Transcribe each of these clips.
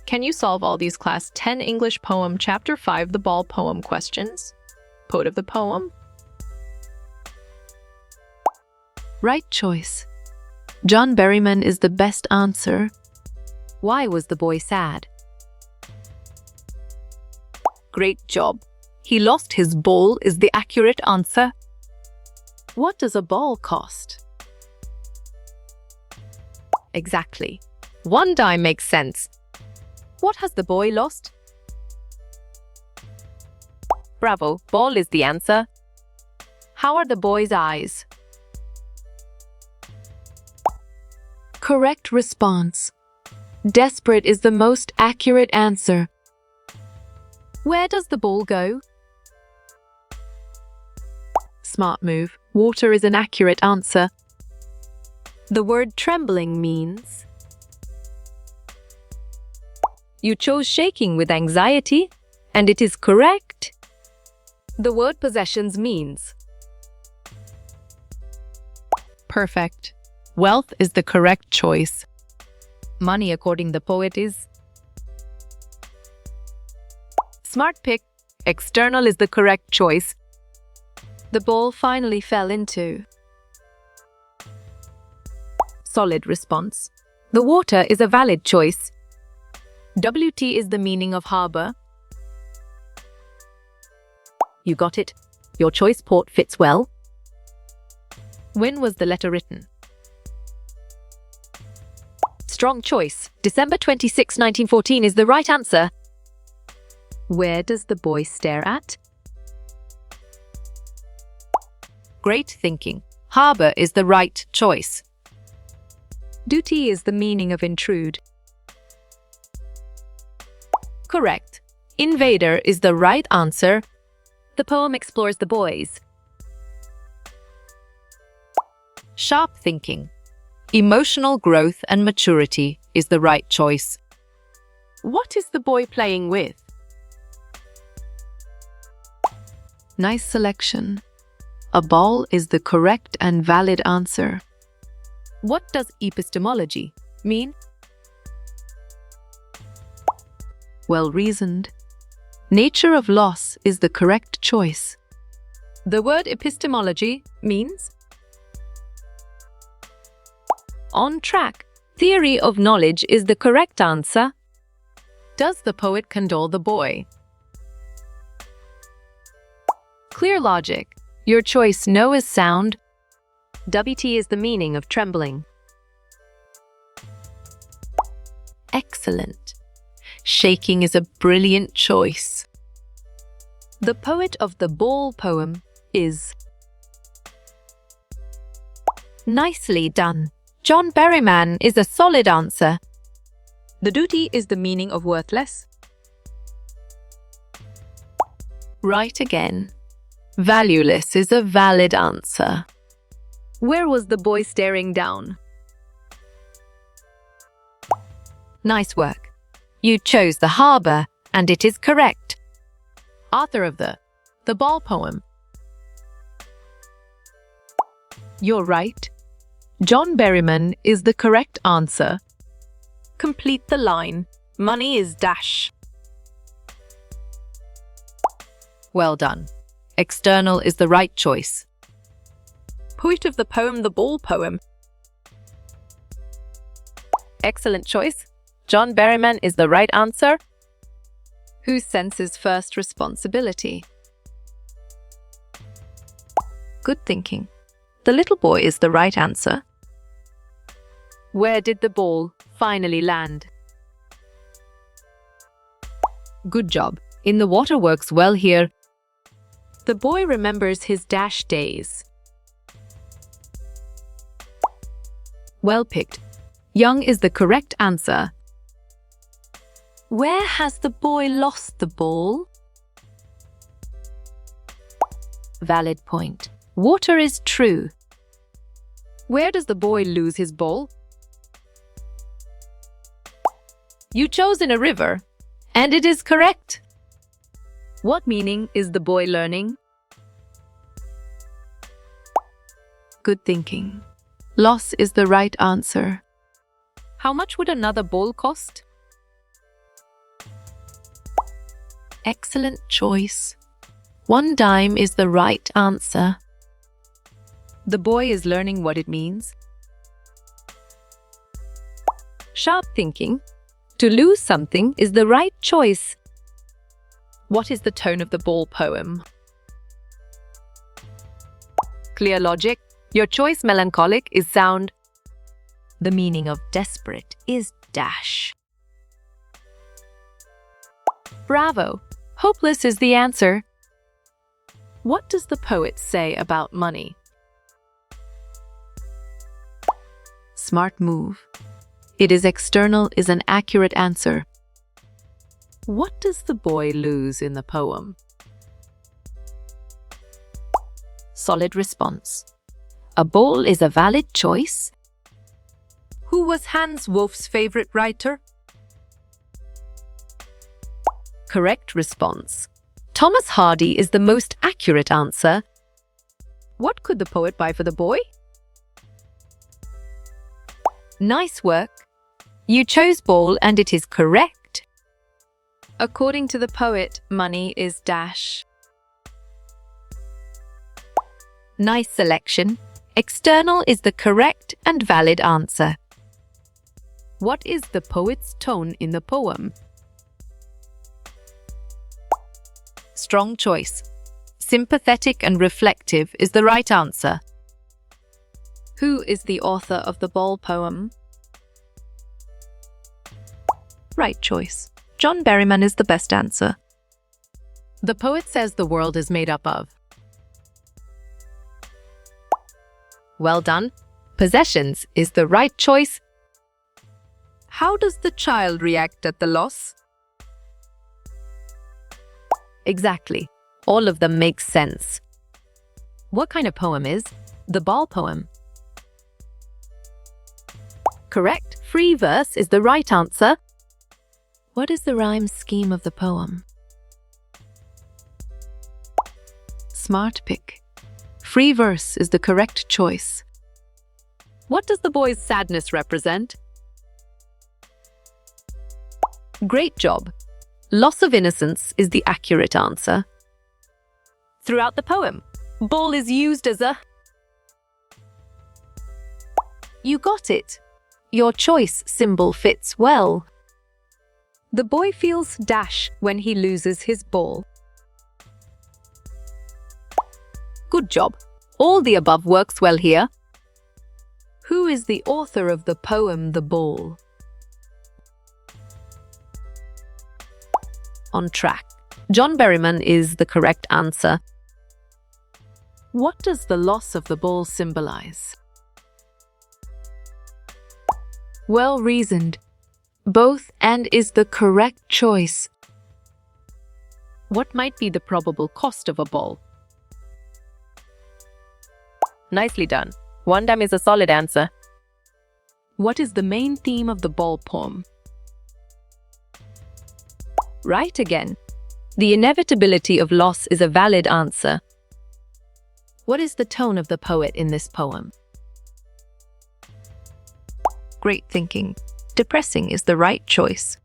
Can you solve all these Class 10 English Poem Chapter 5 The Ball Poem questions? Poet of the poem. Right choice. John Berryman is the best answer. Why was the boy sad? Great job. He lost his ball is the accurate answer. What does a ball cost? Exactly. 1 dime makes sense. What has the boy lost? Bravo, ball is the answer. How are the boy's eyes? Correct response. Desperate is the most accurate answer. Where does the ball go? Smart move. Water is an accurate answer. The word trembling means. You chose shaking with anxiety, and it is correct. The word possessions means. Perfect. Wealth is the correct choice. Money, according the poet, is. Smart pick. External is the correct choice. The ball finally fell into. Solid response. The water is a valid choice. WT is the meaning of harbor. You got it. Your choice port fits well. When was the letter written? Strong choice. December 26, 1914 is the right answer. Where does the boy stare at? Great thinking. Harbor is the right choice. Duty is the meaning of intrude. Correct. Invader is the right answer. The poem explores the boys. Sharp thinking. Emotional growth and maturity is the right choice. What is the boy playing with? Nice selection. A ball is the correct and valid answer. What does epistemology mean? Well reasoned. Nature of loss is the correct choice. The word epistemology means. On track. Theory of knowledge is the correct answer. Does the poet condole the boy? Clear logic. Your choice no is sound. WT is the meaning of trembling. Excellent. Shaking is a brilliant choice. The poet of the ball poem is. Nicely done. John Berryman is a solid answer. The duty is the meaning of worthless. Right again. Valueless is a valid answer. Where was the boy staring down? Nice work. You chose the harbor, and it is correct. Author of the Ball Poem. You're right. John Berryman is the correct answer. Complete the line. Money is dash. Well done. External is the right choice. Poet of the poem The Ball Poem. Excellent choice. John Berryman is the right answer. Who senses first responsibility? Good thinking. The little boy is the right answer. Where did the ball finally land? Good job. In the water works well here. The boy remembers his dash days. Well picked. Young is the correct answer. Where has the boy lost the ball? Valid point. Water is true. Where does the boy lose his ball? You chose in a river, and it is correct. What meaning is the boy learning? Good thinking. Loss is the right answer. How much would another ball cost? Excellent choice. 1 dime is the right answer. The boy is learning what it means. Sharp thinking. To lose something is the right choice. What is the tone of the ball poem? Clear logic. Your choice melancholic is sound. The meaning of desperate is dash. Bravo. Hopeless is the answer. What does the poet say about money? Smart move. It is external is an accurate answer. What does the boy lose in the poem? Solid response. A ball is a valid choice. Who was Hans Wolf's favorite writer? Correct response. Thomas Hardy is the most accurate answer. What could the poet buy for the boy? Nice work. You chose ball and it is correct. According to the poet, money is dash. Nice selection. External is the correct and valid answer. What is the poet's tone in the poem? Strong choice. Sympathetic and reflective is the right answer. Who is the author of the ball poem? Right choice. John Berryman is the best answer. The poet says the world is made up of. Well done. Possessions is the right choice. How does the child react at the loss? Exactly. All of them make sense. What kind of poem is the ball poem? Correct. Free verse is the right answer. What is the rhyme scheme of the poem? Smart pick. Free verse is the correct choice. What does the boy's sadness represent? Great job. Loss of innocence is the accurate answer. Throughout the poem, ball is used as a... You got it. Your choice symbol fits well. The boy feels dash when he loses his ball. Good job. All the above works well here. Who is the author of the poem The Ball? On track. John Berryman is the correct answer. What does the loss of the ball symbolize? Well reasoned. Both and is the correct choice. What might be the probable cost of a ball? Nicely done. 1 dime is a solid answer. What is the main theme of the ball poem? Right again. The inevitability of loss is a valid answer. What is the tone of the poet in this poem? Great thinking. Depressing is the right choice.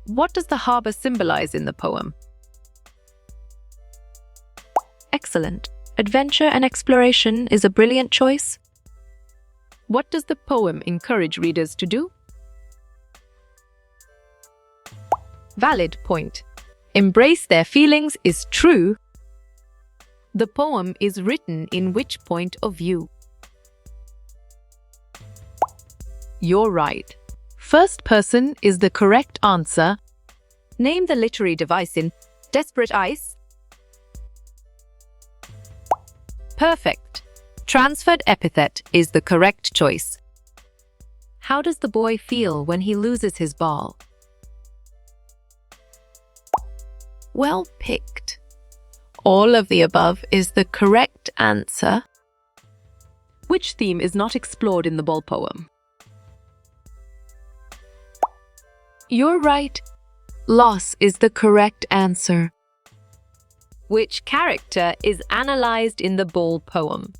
What does the harbor symbolize in the poem? Excellent. Adventure and exploration is a brilliant choice. What does the poem encourage readers to do? Valid point. Embrace their feelings is true. The poem is written in which point of view? You're right. First person is the correct answer. Name the literary device in Desperate Ice. Perfect. Transferred epithet is the correct choice. How does the boy feel when he loses his ball? Well picked. All of the above is the correct answer. Which theme is not explored in the ball poem? You're right. Loss is the correct answer. Which character is analyzed in the ball poem?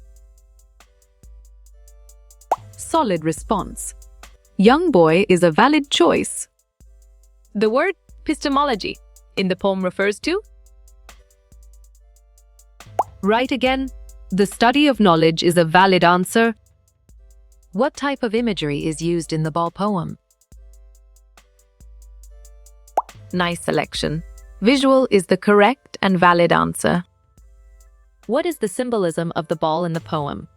Solid response. Young boy is a valid choice. The word epistemology in the poem refers to? Right again. The study of knowledge is a valid answer. What type of imagery is used in the ball poem? Nice selection. Visual is the correct and valid answer. What is the symbolism of the ball in the poem?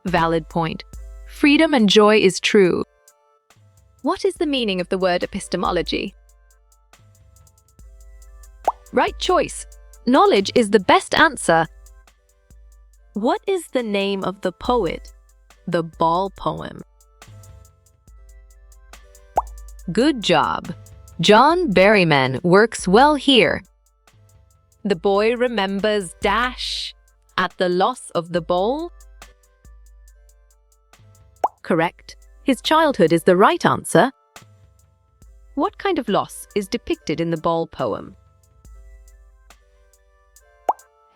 Valid point. Freedom and joy is true. What is the meaning of the word epistemology? Right choice. Knowledge is the best answer. What is the name of the poet? The ball poem. Good job. John Berryman works well here. The boy remembers dash at the loss of the ball. Correct. His childhood is the right answer. What kind of loss is depicted in the ball poem?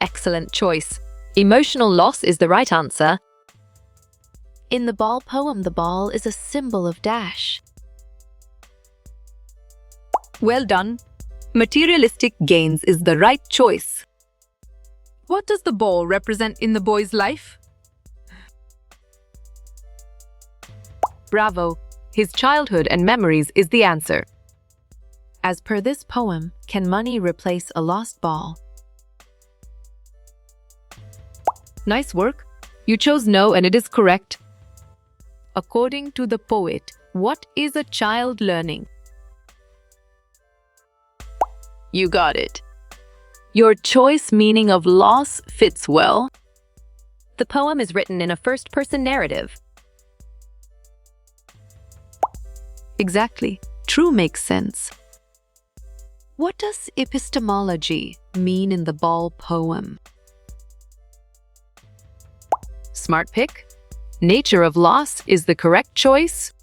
Excellent choice. Emotional loss is the right answer. In the ball poem, the ball is a symbol of dash. Well done. Materialistic gains is the right choice. What does the ball represent in the boy's life? Bravo. His childhood and memories is the answer. As per this poem, can money replace a lost ball? Nice work. You chose no and it is correct. According to the poet, what is a child learning? You got it. Your choice meaning of loss fits well. The poem is written in a first-person narrative. Exactly. True makes sense. What does epistemology mean in the ball poem? Smart pick. Nature of loss is the correct choice.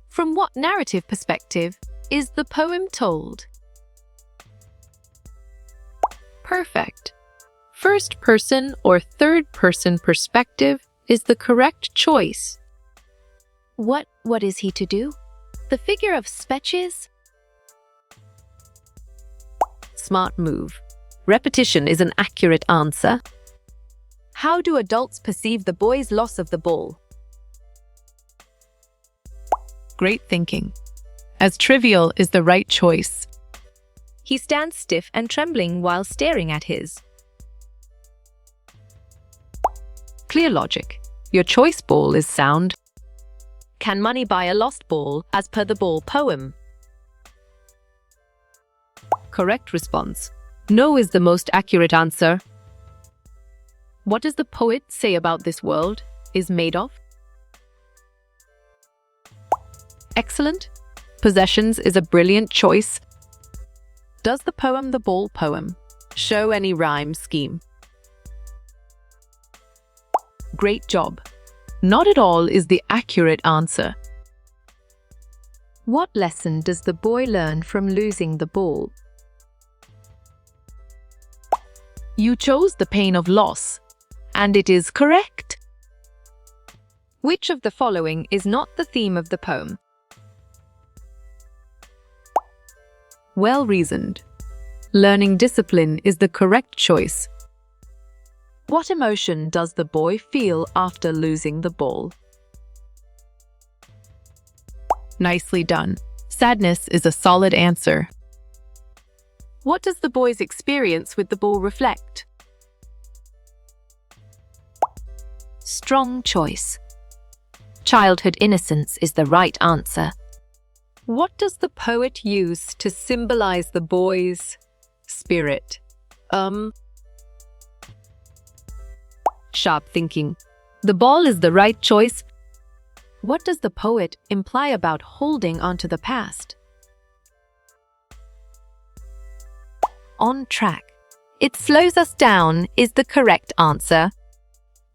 From what narrative perspective is the poem told? Perfect. First person or third person perspective is the correct choice. What is he to do? The figure of speeches? Smart move. Repetition is an accurate answer. How do adults perceive the boy's loss of the ball? Great thinking. As trivial is the right choice. He stands stiff and trembling while staring at his. Clear logic. Your choice ball is sound. Can money buy a lost ball as per the ball poem? Correct response. No is the most accurate answer. What does the poet say about this world is made of? Excellent. Possessions is a brilliant choice. Does the poem The Ball Poem show any rhyme scheme? Great job. Not at all is the accurate answer. What lesson does the boy learn from losing the ball? You chose the pain of loss, and it is correct. Which of the following is not the theme of the poem? Well reasoned. Learning discipline is the correct choice. What emotion does the boy feel after losing the ball? Nicely done. Sadness is a solid answer. What does the boy's experience with the ball reflect? Strong choice. Childhood innocence is the right answer. What does the poet use to symbolize the boy's spirit? Sharp thinking. The ball is the right choice. What does the poet imply about holding onto the past? On track. It slows us down is the correct answer.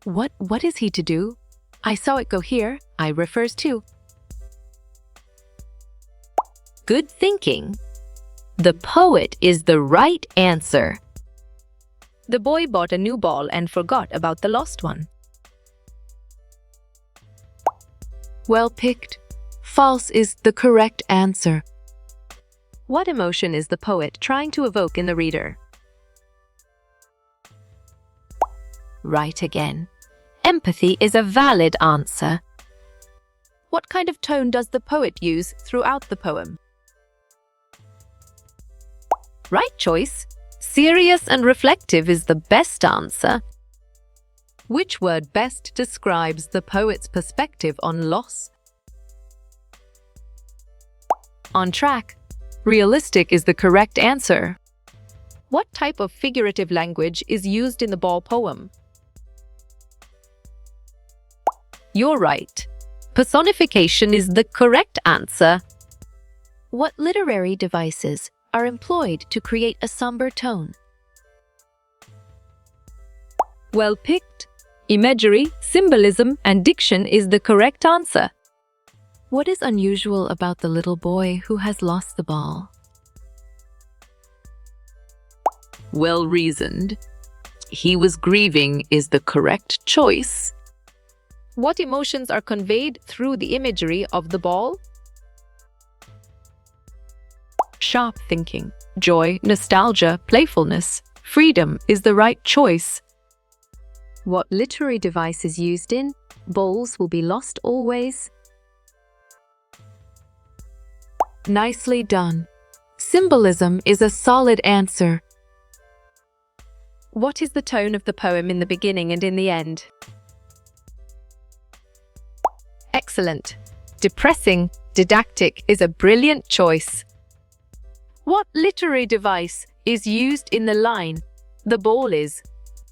What is he to do? I saw it go here. I refers to. Good thinking. The poet is the right answer. The boy bought a new ball and forgot about the lost one. Well picked. False is the correct answer. What emotion is the poet trying to evoke in the reader? Right again. Empathy is a valid answer. What kind of tone does the poet use throughout the poem? Right choice. Serious and reflective is the best answer. Which word best describes the poet's perspective on loss? On track. Realistic is the correct answer. What type of figurative language is used in the ball poem? You're right. Personification is the correct answer. What literary devices are employed to create a somber tone? Well picked. Imagery, symbolism, and diction is the correct answer. What is unusual about the little boy who has lost the ball? Well reasoned. He was grieving is the correct choice. What emotions are conveyed through the imagery of the ball? Sharp thinking, joy, nostalgia, playfulness, freedom is the right choice. What literary device is used in Balls Will Be Lost Always? Nicely done. Symbolism is a solid answer. What is the tone of the poem in the beginning and in the end? Excellent. Depressing, didactic is a brilliant choice. What literary device is used in the line, "The ball is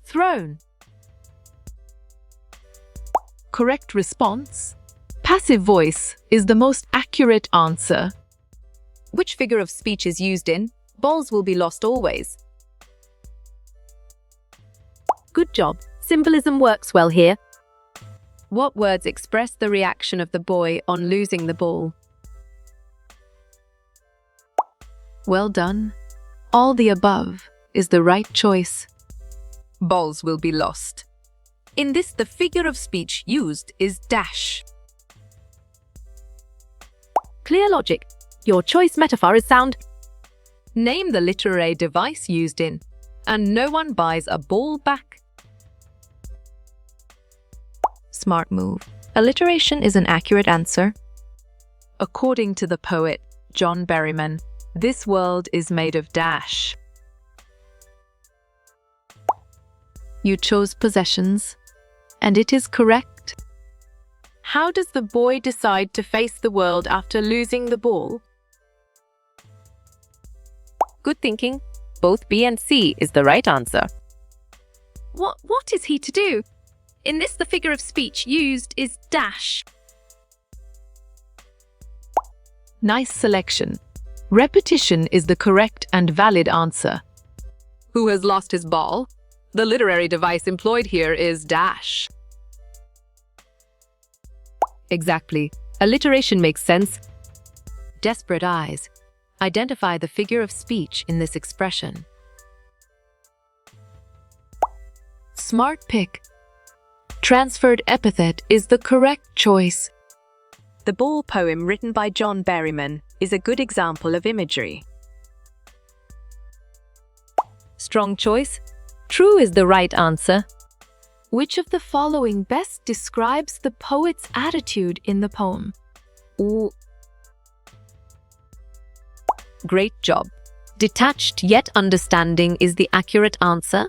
thrown"? Correct response. Passive voice is the most accurate answer. Which figure of speech is used in Balls Will Be Lost Always? Good job. Symbolism works well here. What words express the reaction of the boy on losing the ball? Well done. All the above is the right choice. Balls will be lost. In this, the figure of speech used is dash. Clear logic. Your choice metaphor is sound. Name the literary device used in And No One Buys a Ball Back. Smart move. Alliteration is an accurate answer. According to the poet John Berryman, this world is made of dash. You chose possessions, and it is correct. How does the boy decide to face the world after losing the ball? Good thinking. Both B and C is the right answer. What is he to do? In this, the figure of speech used is dash. Nice selection. Repetition is the correct and valid answer. Who has lost his ball? The literary device employed here is dash. Exactly. Alliteration makes sense. Desperate eyes. Identify the figure of speech in this expression. Smart pick. Transferred epithet is the correct choice. The Ball poem written by John Berryman is a good example of imagery. Strong choice. True is the right answer. Which of the following best describes the poet's attitude in the poem? Ooh. Great job. Detached yet understanding is the accurate answer.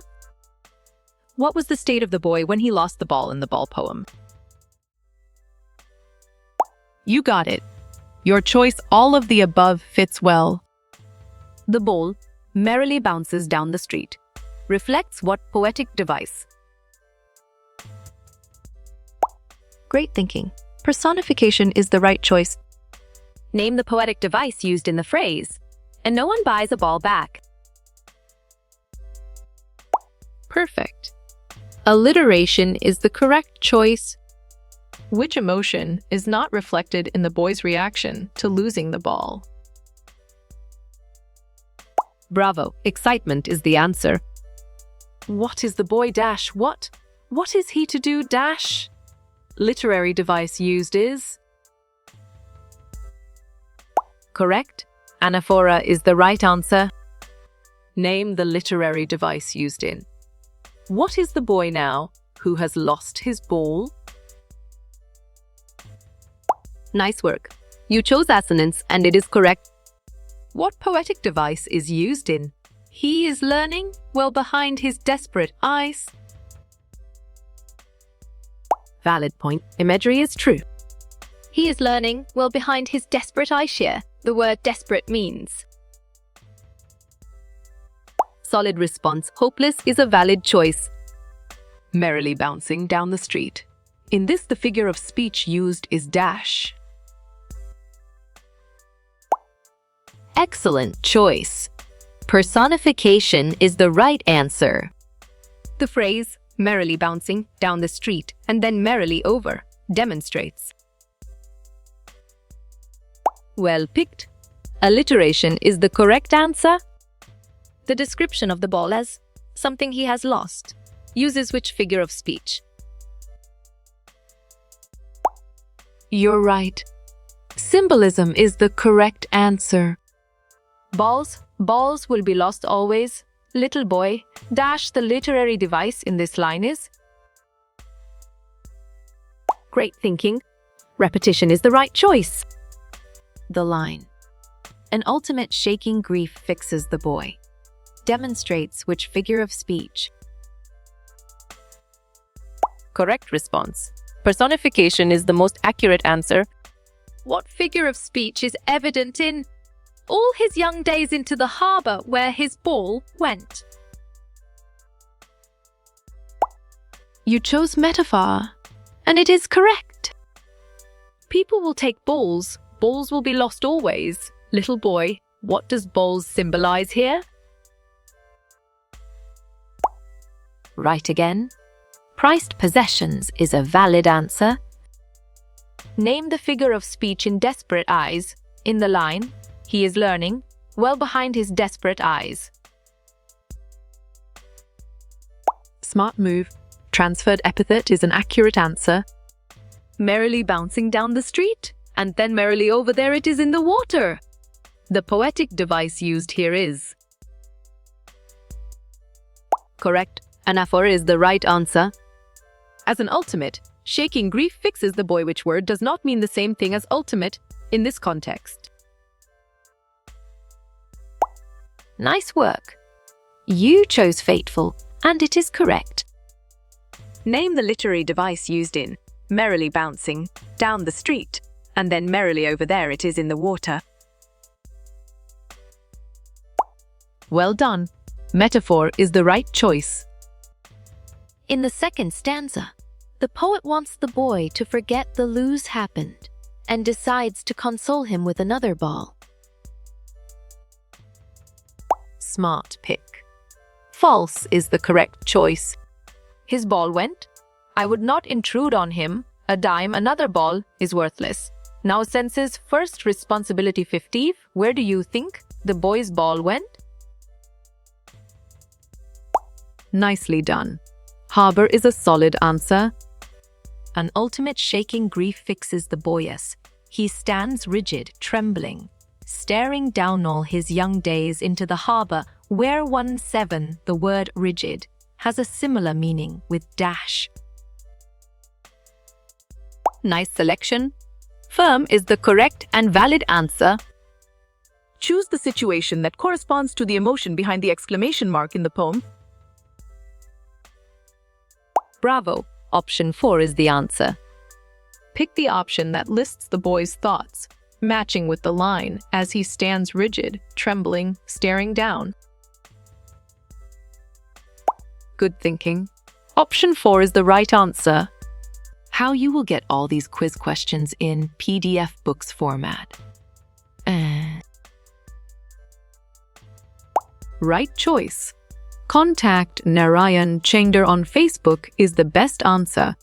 What was the state of the boy when he lost the ball in the Ball poem? You got it. Your choice, all of the above, fits well. The ball merrily bounces down the street. Reflects what poetic device? Great thinking. Personification is the right choice. Name the poetic device used in the phrase, "And no one buys a ball back." Perfect. Alliteration is the correct choice. Which emotion is not reflected in the boy's reaction to losing the ball? Bravo. Excitement is the answer. What is the boy dash? What is he to do dash? Literary device used is correct. Anaphora is the right answer. Name the literary device used in. What is the boy now who has lost his ball? Nice work. You chose assonance and it is correct. What poetic device is used in? He is learning well behind his desperate eyes. Valid point. Imagery is true. He is learning well behind his desperate eye sheer. The word desperate means. Solid response. Hopeless is a valid choice. Merrily bouncing down the street. In this, the figure of speech used is dash. Excellent choice. Personification is the right answer. The phrase merrily bouncing down the street and then merrily over demonstrates. Well picked. Alliteration is the correct answer. The description of the ball as something he has lost uses which figure of speech? You're right. Symbolism is the correct answer. Balls will be lost always. Little boy, dash the literary device in this line is. Great thinking. Repetition is the right choice. The line. An ultimate shaking grief fixes the boy. Demonstrates which figure of speech? Correct response. Personification is the most accurate answer. What figure of speech is evident in all his young days into the harbour where his ball went? You chose metaphor, and it is correct. People will take balls. Balls will be lost always. Little boy, what does balls symbolize here? Right again. Prized possessions is a valid answer. Name the figure of speech in desperate eyes. In the line, he is learning well behind his desperate eyes. Smart move. Transferred epithet is an accurate answer. Merrily bouncing down the street, and then merrily over there it is in the water. The poetic device used here is. Correct. Anaphora is the right answer. As an ultimate, shaking grief fixes the boy, which word does not mean the same thing as ultimate in this context. Nice work. You chose fateful, and it is correct. Name the literary device used in merrily bouncing down the street, and then merrily over there it is in the water. Well done. Metaphor is the right choice. In the second stanza, the poet wants the boy to forget the lose happened and decides to console him with another ball. Smart pick. False is the correct choice. His ball went. I would not intrude on him. A dime, another ball is worthless. Now senses first responsibility 50. Where do you think the boy's ball went? Nicely done. Harbour is a solid answer. An ultimate shaking grief fixes the boyus. He stands rigid, trembling, staring down all his young days into the harbour, where 17, the word rigid, has a similar meaning with dash. Nice selection. Firm is the correct and valid answer. Choose the situation that corresponds to the emotion behind the exclamation mark in the poem. Bravo. Option 4 is the answer. Pick the option that lists the boy's thoughts, matching with the line as he stands rigid, trembling, staring down. Good thinking. Option 4 is the right answer. How you will get all these quiz questions in PDF books format. Right choice. Contact Narayan Chender on Facebook is the best answer.